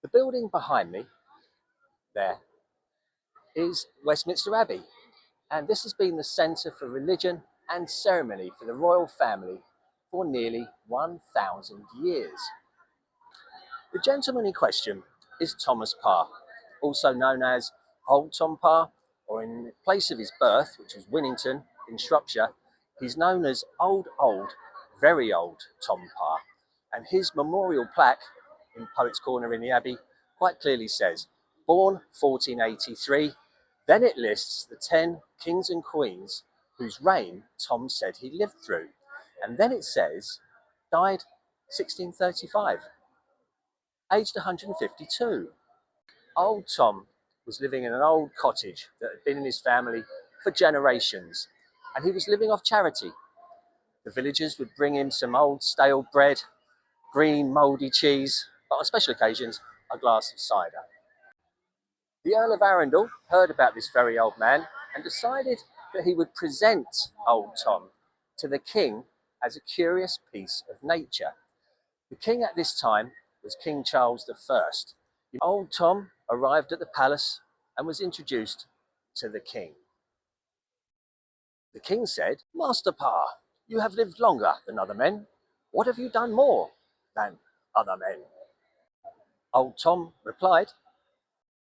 The building behind me there is Westminster Abbey, and this has been the centre for religion and ceremony for the royal family for nearly 1,000 years. The gentleman in question is Thomas Parr, also known as Old Tom Parr, or in the place of his birth, which was Winnington in Shropshire, he's known as very old Tom Parr. And his memorial plaque in Poets' Corner in the Abbey quite clearly says, born 1483, then it lists the 10 kings and queens whose reign Tom said he lived through. And then it says, died 1635. Aged 152. Old Tom was living in an old cottage that had been in his family for generations, and he was living off charity. The villagers would bring him some old stale bread, green mouldy cheese, but on special occasions, a glass of cider. The Earl of Arundel heard about this very old man and decided that he would present Old Tom to the king as a curious piece of nature. The king at this time was King Charles I. Old Tom arrived at the palace and was introduced to the king. The king said, "Master Parr, you have lived longer than other men. What have you done more than other men?" Old Tom replied,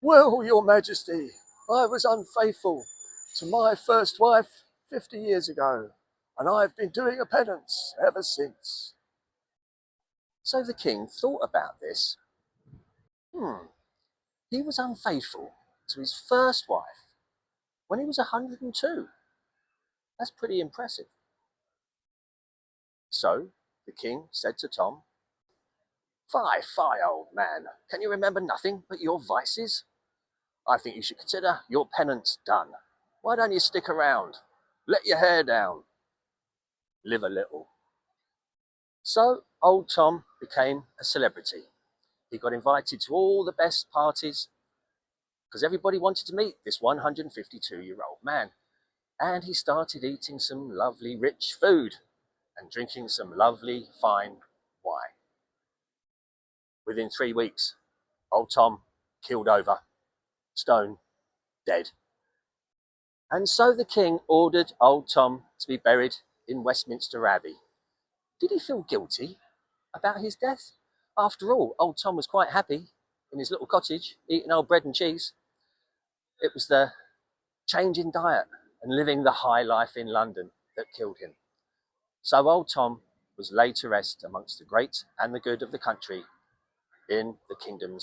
"Well, your majesty, I was unfaithful to my first wife 50 years ago, and I've been doing a penance ever since." So the king thought about this. He was unfaithful to his first wife when he was 102. That's pretty impressive. So the king said to Tom, Fie, old man, can you remember nothing but your vices? I think you should consider your penance done. Why don't you stick around? Let your hair down. Live a little." So old Tom became a celebrity. He got invited to all the best parties because everybody wanted to meet this 152-year-old man. And he started eating some lovely rich food and drinking some lovely fine wine. Within 3 weeks, old Tom keeled over, stone dead. And so the king ordered old Tom to be buried in Westminster Abbey. Did he feel guilty about his death? After all, old Tom was quite happy in his little cottage, eating old bread and cheese. It was the change in diet and living the high life in London that killed him. So old Tom was laid to rest amongst the great and the good of the country in the kingdoms